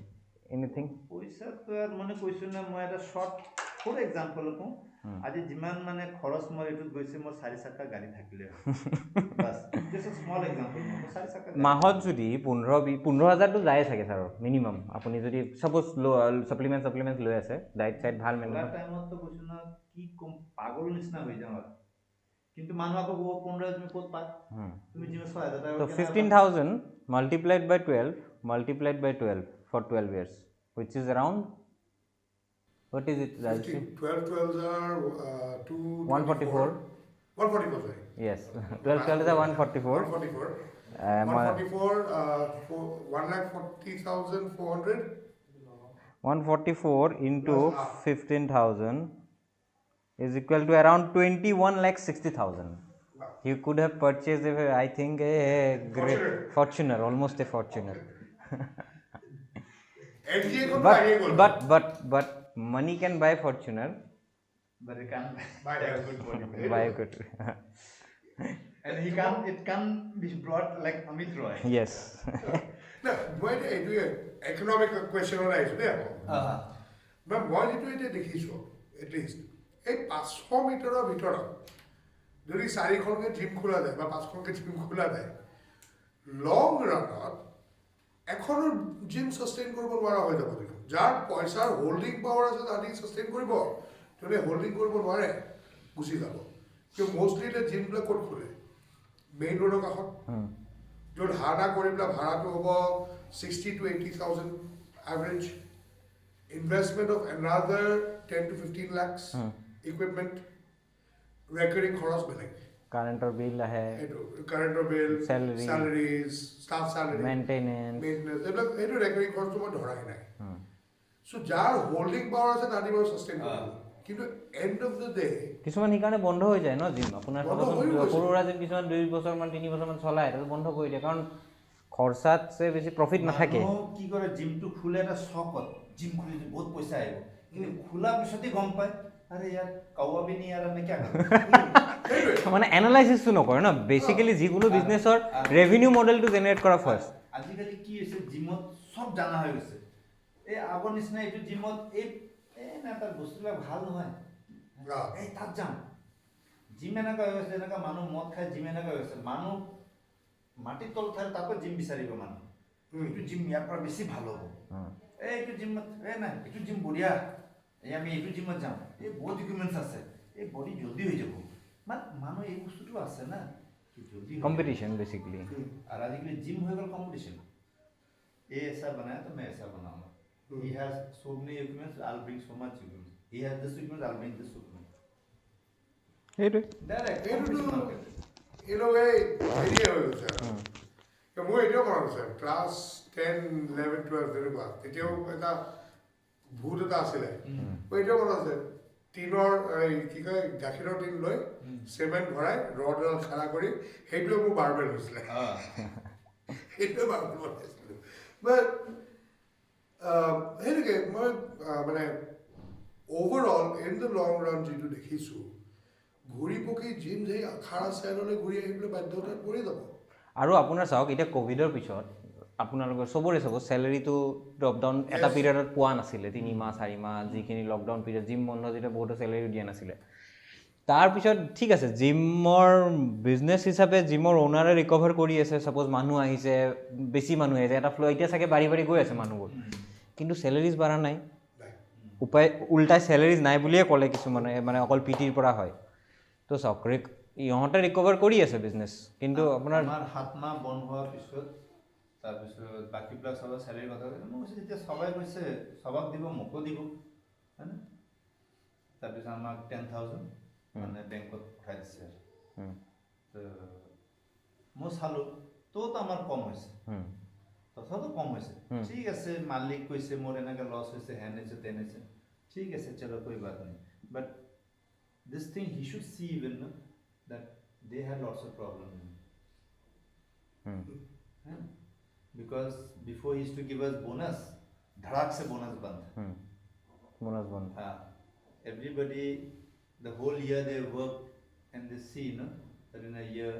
এনিথিং পইচাটো মানে কৈছোঁ না মই এটা শ্বৰ্ট ফৰ এক্সাম্পল কওঁ আজি যিমান মানে খৰচ মোৰ এইটোত গৈছে মোৰ 4 গাড়ী থাকিলে বাছ জাষ্ট স্মল এক্সাম্পল মোৰ 4 মাহত যদি 15,000টো যায় চাগে ছাৰৰ মিনিমাম আপুনি যদি সাপোজ সাপ্লিমেণ্ট লৈ আছে ডায়েট চাইট ভাল মেইনটেইন টাইমত তো কৈছোঁ না কি কম পাগল নিচিনা হৈ যাওঁ আৰু কিন্তু মানুহ আকৌ 15 তুমি ক'ত পায় তুমি যিমান 6,000 তো 15,000 multiplied by 12 for 12 years which is around what is it 12 are 144 sorry. yes 12 is a 144 140,400 144 into 15,000 is equal to around 21,60,000. He could have purchased, I think, a great Fortuner, almost a Fortuner. but money can buy Fortuner. but it can't buy a good body Buy a good. and it can be brought like Amit Roy Yes. না মই এইটো economic কুৱেশ্যনত আহিছোঁ দেই আকৌ মই যিটো এতিয়া দেখিছোঁ এটলিষ্ট এই 500 মিটাৰৰ ভিতৰত যদি 4খনকৈ জিম খোলা যায় বা 5খনকৈ জিম খোলা যায় লং ৰাণত এখনৰ জিম ছাষ্টেইন কৰিব নোৱাৰা হৈ যাব দেখোন যাৰ পইচাৰ হোল্ডিং পাৱাৰ আছে তাহাঁতি ছাষ্টেইন কৰিব যোনে হোল্ডিং কৰিব নোৱাৰে গুচি যাব কিন্তু মষ্টলি এতিয়া জিমবিলাক ক'ত খোলে মেইন ৰোডৰ কাষত য'ত ভাড়া কৰি পেলাই ভাড়াটো হ'ব 60,000 to 80,000 average investment of another 10 to 15 lakhs equipment recurring খৰচ বেলেগ কাৰেণ্টৰ বিল আহে এইটো কাৰেণ্টৰ বিল চেলাৰিজ ষ্টাফ চেলাৰি মেইনটেনেন্স এইবিলাক এইটো ৰেকাৰিং খৰচটো মই ধৰাই নাই চ' যাৰ হোল্ডিং পাৱাৰ আছে তাহাঁতি বাৰু ছাষ্টেইন কৰিব কিন্তু এণ্ড অফ দ্য ডে কিছুমান সেইকাৰণে বন্ধ হৈ যায় ন জিম আপোনাৰ সৰু সুৰা জিম কিছুমান 2 বছৰমান 3 বছৰমান চলায় তাতে বন্ধ কৰি দিয়ে কাৰণ খৰচাতছে বেছি প্ৰফিট নাথাকে কি কৰে জিমটো খোলে এটা চকত জিম খুলিলে বহুত পইচা আহিব কিন্তু খোলা পিছতে গম পায় আৰে ইয়াৰ কাৱা বি নি আৰু আমি কি মানে এনালাইসিসটো নকৰে ন বেসিক্যালি যিকোনো বিজনেছৰ ৰেভিনিউ মডেলটো জেনাৰেট কৰা ফাৰ্ষ্ট আজিকালি কি হৈছে জিমত সব জানা হৈ গৈছে এই আগৰ নিচিনা এইটো জিমত এই না তাৰ বস্তুবিলাক ভাল নহয় এই তাত যাম জিম এনেকুৱা হৈ গৈছে এনেকুৱা মানুহ মদ খাই জিম এনেকুৱা হৈ গৈছে মানুহ মাটিৰ তলত থাকে তাকো জিম বিচাৰিব মানুহ এইটো জিম ইয়াৰ পৰা বেছি ভাল হ'ব এইটো জিমত নাই এইটো জিম বঢ়িয়া এই আমি এইটো জিমত যাম এই বহুত ইকুইপমেণ্টছ আছে এই বডি জলদি হৈ যাব মানে মানুহ এই বস্তুটো আছে না জলদি কম্পিটিশন বেসিক্যালি और आजकल जिम हो गया कंपटीशन ये ऐसा बनाया तो मैं ऐसा बनाऊंगा he has so many equipments I'll bring so much equipment he has this equipment I'll bring this equipment এইটো direct competition market এই হেৰিয়ে হৈ গৈছে আৰু মোৰ এতিয়াও মনত আছে ক্লাছ 10, 11, 12 তেনেকুৱা তেতিয়াও এটা ভূত এটা আছিলে মোৰ এতিয়াও মনত আছে টিনৰ এই কি কয় গাখীৰৰ টিন লৈ চেমেণ্ট ভৰাই ৰড এডাল খাৰা কৰি সেইটোৱে মোৰ বাৰ্বেল হৈছিলে সেইটোৱে বাৰ্বেল বনাইছিলোঁ বাট সেইটোকে মই মানে overall in the long run যিটো দেখিছোঁ ঘূৰি পকি জিম সেই আখাৰা চাইডলৈ ঘূৰি আহিবলৈ বাধ্যতাত পৰি যাব আৰু আপোনাৰ চাওক এতিয়া ক'ভিডৰ পিছত আপোনালোকৰ চবৰে চেলেৰিটো লকডাউন এটা পিৰিয়ডত পোৱা নাছিলে 3 মাহ 4 মাহ যিখিনি লকডাউন পিৰিয়ড জিম বন্ধ যেতিয়া বহুতো চেলেৰি দিয়া নাছিলে তাৰপিছত ঠিক আছে জিমৰ বিজনেছ হিচাপে জিমৰ অ'নাৰে ৰিকভাৰ কৰি আছে ছাপ'জ মানুহ আহিছে বেছি মানুহ আহিছে এটা ফ্ল' এতিয়া চাগে বাঢ়ি বাঢ়ি গৈ আছে মানুহবোৰ কিন্তু চেলেৰিজ বাঢ়া নাই উপায় উল্টাই চেলেৰিজ নাই বুলিয়ে ক'লে কিছুমানে মানে অকল পিটিৰ পৰা হয় তো চাওক ইহঁতে ৰিকভাৰ কৰি আছে বিজনেছ কিন্তু আপোনাৰ 7 মাহ বন্ধ হোৱাৰ পিছত তাৰপিছত বাকীবিলাক চবে চেলেৰিৰ কথা কৈছে মই কৈছোঁ যেতিয়া সবাই কৈছে সবাক দিব মোকো দিব হয়নে তাৰপিছত আমাক 10,000 মানে বেংকত উঠাই দিছে তো মই চালোঁ তোত আমাৰ কম হৈছে তথাপিও কম হৈছে ঠিক আছে মালিক কৈছে মোৰ এনেকৈ লছ হৈছে হেন হৈছে তেন হৈছে ঠিক আছে চলো কোই বাত নাই বাট দিছ thing he should see even that they had lots of problems because before he used to give us bonus dhadak se bonus band everybody the whole year they work and they see that in a year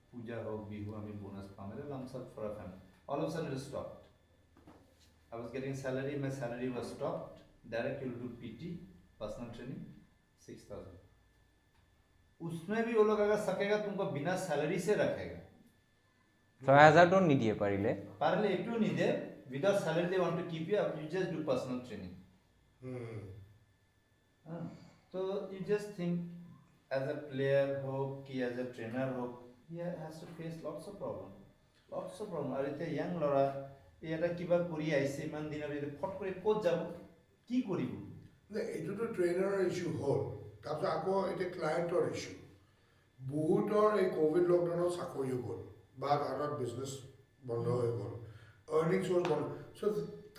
puja ho bihu ami bonus pamere lump sum for a family all of a sudden it stopped I was getting salary my salary was stopped direct you do PT personal training 6,000 उसमें भी वो लोग अगर सकेगा तुमको बिना salary से रखेगा 6,000 तो नहीं दिए पारिले एक नहीं दे without salary they want to keep you you just do personal training so you just think as a player ho ki as a trainer ho he has to face lots of problem और इते young लड़ा ये এটা কিবা কৰি আইছে ইমান দিন আমি ফট কৰি ক'ত যাব কি কৰিব না এইটোতো ট্ৰেইনাৰৰ ইস্যু হ'ল তাৰপিছত আকৌ এতিয়া ক্লায়েণ্টৰ ইস্যু বহুতৰ এই ক'ভিড লকডাউনত চাকৰিও গ'ল বা তাহাঁতৰ বিজনেছ বন্ধ হৈ গ'ল আৰ্নিং চ'ৰ্চ বন্ধ চ'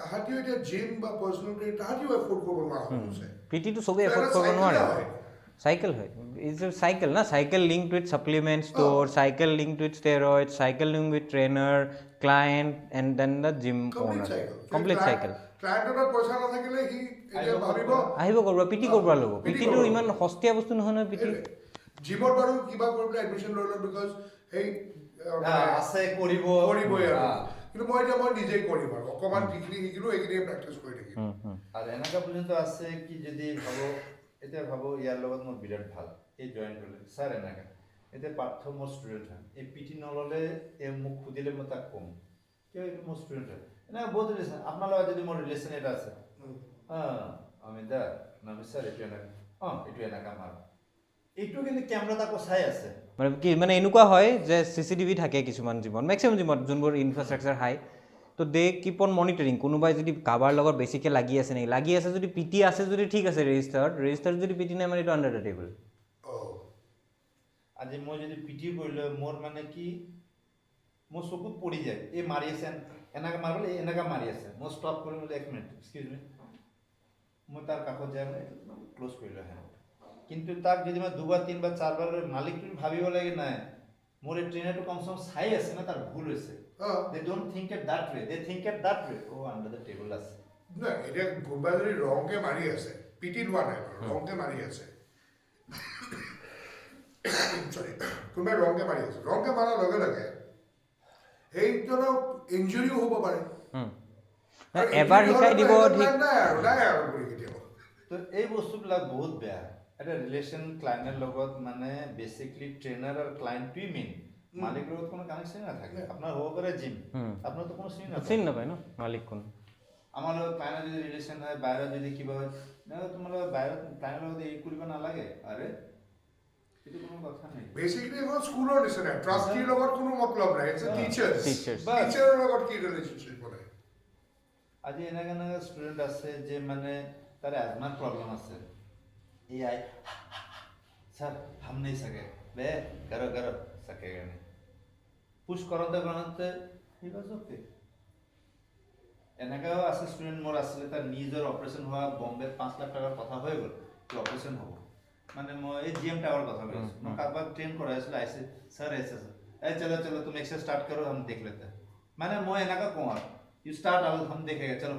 তাহাঁতিও এতিয়া জিম বা পাৰ্চনেল ট্ৰেইন তাহাঁতিও এফৰ্ড কৰিব নোৱাৰা হৈছে পিটিটো চবেই এফৰ্ড কৰিব নোৱাৰে সাইকেল হয় ইজ এ সাইকেল না cycle linked with supplement store cycle linked with steroid cycle linked with trainer client and then the gym owner complete cycle ক্লায়েণ্টৰ পইচা নাথাকিলে সি এতিয়া ভাবিব আহিব কৰিব পিটি কৰিব ল'ব পিটিটো ইমান সস্তীয়া বস্তু নহয় নহয় পিটি জিমত বাৰু কিবা কৰিবলৈ এডমিশ্যন লৈ লওঁ বিকজ সেই আছে কৰিবই আৰু কিন্তু মই নিজেই কৰিম আৰু অকণমান যিখিনি শিকিলোঁ সেইখিনিয়ে প্ৰেক্টিছ কৰি থাকিম আৰু এনেকুৱা পৰ্যন্ত আছে কি যদি এতিয়া ভাবো ইয়াৰ লগত মোৰ বিৰাট ভাল এই জইন কৰিলে ছাৰ এনেকৈ এতিয়া পাৰ্থ মোৰ ষ্টুডেণ্ট হয় এই পিটি নল'লে এই মোক সুধিলে মই তাক ক'ম কিয় এইটো মোৰ ষ্টুডেণ্ট হয় এনেকৈ বহুত ৰিলেশ্যন আপোনাৰ লগত যদি মোৰ ৰিলেশ্যন এটা আছে অমিত দা নমিত ছাৰ এইটো এনেকৈ এইটো এনেকৈ মাৰ এইটো কিন্তু কেমেৰাত আকৌ চাই আছে মানে কি মানে এনেকুৱা হয় যে CCTV থাকে কিছুমান জিমত মেক্সিমাম জিমত যোনবোৰ ইনফ্ৰাষ্ট্ৰাকচাৰ হাই তো দে কিপ অন মনিটৰিং কোনোবাই যদি কাৰোবাৰ লগত বেছিকৈ লাগি আছে নেকি লাগি আছে যদি পিটি আছে যদি ঠিক আছে ৰেজিষ্টাৰ যদি পিটি নাই মানে এইটো আণ্ডাৰ দ্য টেবল আজি মই যদি পিটি কৰিলে মোৰ মানে কি মোৰ চকুত পৰি যায় এই মাৰি আছে এনেকৈ মাৰিলে এনেকৈ মাৰি আছে মই ষ্টপ কৰিম বোলে 1 মিনিট এক্সকিউজ মি মই তাৰ কাষত যাই ক্লোজ কৰিলোঁ কিন্তু তাক যদি মই 2 বাৰ 3 বাৰ 4 বাৰ মালিকটো ভাবিব লাগে নাই মোৰ এই ট্ৰেইনাৰটো কমচে কম চাই আছে না তাৰ ভুল হৈছে they don't think it that way they think it that way under the table আছে না এটা কোনোবাই যদি ৰংকে মাৰি আছে পিটি লোৱা নাই ৰংকে মাৰি আছে সৰি কোনোবাই ৰংকে মাৰি আছে ৰংকে মাৰাৰ লগে লগে সেইজনৰ ইঞ্জুৰিও হ'ব পাৰে এবাৰ শিকাই দিব ঠিক নাই আৰু কৰি কেতিয়াবা তো এই বস্তুবিলাক বহুত বেয়া এটা ৰিলেশ্যন ক্লায়েণ্টৰ লগত মানে বেচিকলি ট্ৰেইনাৰ আৰু ক্লায়েণ্টটোৱেই মেইন মালিকৰ লগত কোনো কানেকশ্যন নাথাকে আপোনাৰ হ'ব পাৰে জিম আপোনাৰ তো কোনো চিন নাপায় ন মালিক কোন আমাৰ লগত ক্লায়েণ্টৰ যদি ৰিলেশ্যন হয় বাহিৰত যদি কিবা হয় তোমাৰ লগত বাহিৰত ক্লায়েণ্টৰ লগত এই কৰিব নালাগে আৰে এইটো কোনো কথা নাই বেচিকলি এখন স্কুলৰ নিচিনা ট্ৰাষ্টিৰ লগত কোনো মতলব নাই ইটছ টিচাৰৰ লগত কি ৰিলেশ্যনশ্বিপ বনায় আজি এনেকুৱা ষ্টুডেণ্ট আছে যে মানে তাৰ এজমাৰ প্ৰব্লেম আছে AI सर हम नहीं सके बे करो करो सकेगा नहीं पुश करते ही वाज ओके এনেকাও আছে ষ্টুডেণ্ট মোৰ আছিলে তাৰ নিজৰ অপাৰেশ্যন হোৱা বম্বেত 5 লাখ টকাৰ কথা হৈ গ'ল অপাৰেশ্যন হ'ব মানে মই এই জিএম টাৱাৰ কথা কৈছোঁ মই কাৰোবাক ট্ৰেইন কৰাইছিলোঁ আইছে सर ऐसे ए चलो चलो तुम एक्सरसाइज स्टार्ट करो हम देख लेते हैं मैंने मैं एना कहूँ यू स्टार्ट अब हम देखेंगे चलो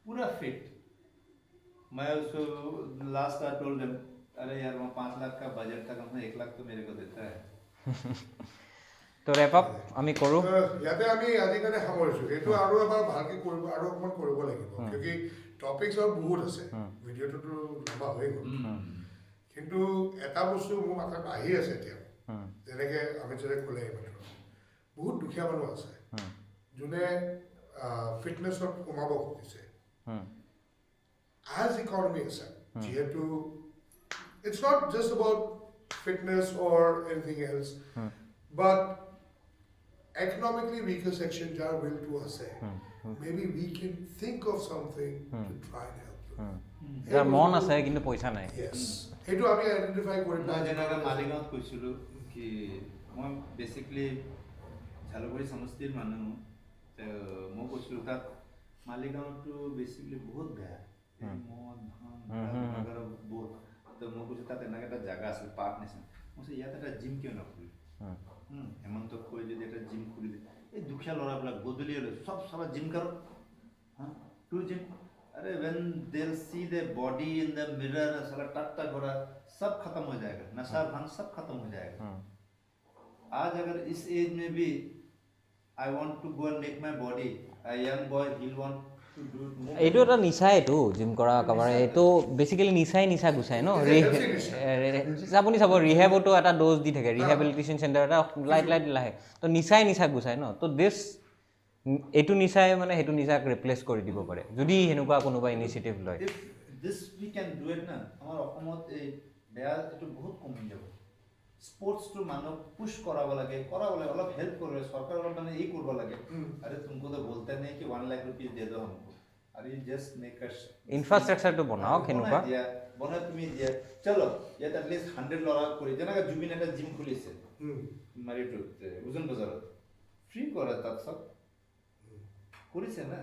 पूरा फिट मैं उसको लास्ट आई टोल्ड देम अरे यार वहाँ 5 लाख का बजट था कम से 1 लाख तो मेरे को देता है তো ৰেপ আপ আমি কৰোঁ ইয়াতে আমি আজিকালি সামৰিছোঁ এইটো আৰু এবাৰ ভালকৈ কৰিব আৰু অকণমান কৰিব লাগিব কিয়কি টপিকছ আৰু বহুত আছে ভিডিঅ'টোতো লম্বা হৈ গ'ল কিন্তু এটা বস্তু মোৰ মাথাত আহি আছে এতিয়া যেনেকৈ আমি যেনে ক'লে এইমাত্ৰ বহুত দুখীয়া মানুহ আছে যোনে ফিটনেছত সোমাব খুজিছে এজ ইকনমি আছে যিহেতু it's not just about fitness or anything else but economically weaker section jar will to us maybe we can think of something to try and help them যাৰ মন আছে কিন্তু পইচা নাই yes এটো আমি আইডেন্টিফাই কৰিম মই যেনেকৈ মালিগাঁৱত কৈছিলোঁ কি মই বেচিকলি ঝালুগুৰি সমষ্টিৰ মানুহ মই কৈছিলোঁ তাত মালিগাঁৱতো বেচিকলি বহুত বেয়া মদ ভাং বহুত তো মই কৈছোঁ তাত এনেকৈ এটা জাগা আছিল পাৰ্ক নিচিনা মই কৈছোঁ ইয়াত এটা জিম কিয় নকৰি হেমন্তক কৈ যদি এটা জিম খুলি দিয়ে এই দুখীয়া ল'ৰাবিলাক গধূলি হ'লে চব চব জিম কৰক টু জিম अरे when they'll see their body in the mirror साला टट्टा घोड़ा सब खत्म हो जाएगा नशा भांग सब खत्म हो जाएगा आज अगर इस एज में भी I want to go and make my body a young boy he'll want to do it more এইটো এটা নিচাই এইটো জিম কৰা একেবাৰে এইটো বেচিকেলি নিচা গুচাই ন আপুনি চাব ৰিহেবতো এটা ড'জ দি থাকে ৰিহেবিলিটেশ্যন চেণ্টাৰ এটা লাইট লাহে তো নিচা গুচাই ন তো দিছ এইটো নিচাই মানে সেইটো নিচাক ৰিপ্লেচ কৰি দিব পাৰে যদি সেনেকুৱা কোনোবা ইনিচিয়েটিভ লয় if this we can do it না আমাৰ অসমত এই বেয়া এইটো বহুত কমি যাব স্পৰ্টছটো মানুহ পুশ কৰাব লাগে অলপ হেল্প কৰে চৰকাৰ অলপ মানে এই কৰিব লাগে আৰে तुमको तो बोलते नहीं कि 1 लाख रुपए दे दो हमको अरे जस्ट मेक अस ইনফ্ৰাষ্ট্ৰাকচাৰটো বনাওক সেনেকুৱা বনাই তুমি দিয়া চলো ইয়াত এটলিষ্ট 100 ল'ৰা কৰি যেনেকৈ জুবিন এটা জিম খুলিছে মাৰিটো উজন বজাৰত ফ্ৰী কৰে তাত সব কৰিছে না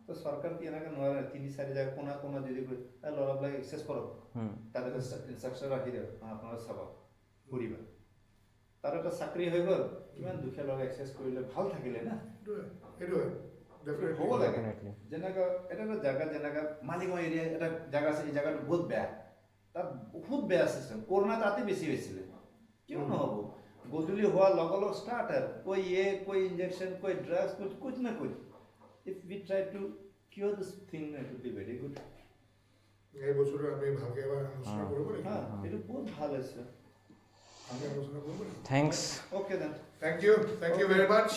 তো সৰকাৰ কি এনেকৈ নোৱাৰে 3-4 জায়গা কোনা যদি ল'ৰাবিলাক এক্সেছ কৰক তাত এটা ইনষ্ট্ৰাকচাৰ ৰাখি দিয়ক আপোনালোকে চাব কৰিবা তাৰ এটা চাকৰি হৈ গ'ল কিমান দুখীয়া ল'ৰা এক্সেছ কৰিলে ভাল থাকিলে না এইটো হ'ব লাগে যেনেকৈ এটা জাগা যেনেকৈ মালিগাঁও এৰিয়া এটা জাগা আছে এই জাগাটো বহুত বেয়া তাত বহুত বেয়া চিষ্টেম কৰোণা তাতে বেছি হৈছিলে কিয় নহ'ব গধূলি হোৱাৰ লগে লগে ষ্টাৰ্ট আৰু কৈ ইনজেকশ্যন কৈ ড্ৰাগছ কুছ না কুছ if we try to cure this thing it will be very good এই বছৰ আমি ভালকৈ এবাৰ আলোচনা কৰিব লাগিব এইটো বহুত ভাল আছে ভালকৈ আলোচনা কৰিব লাগিব thanks okay then thank you very much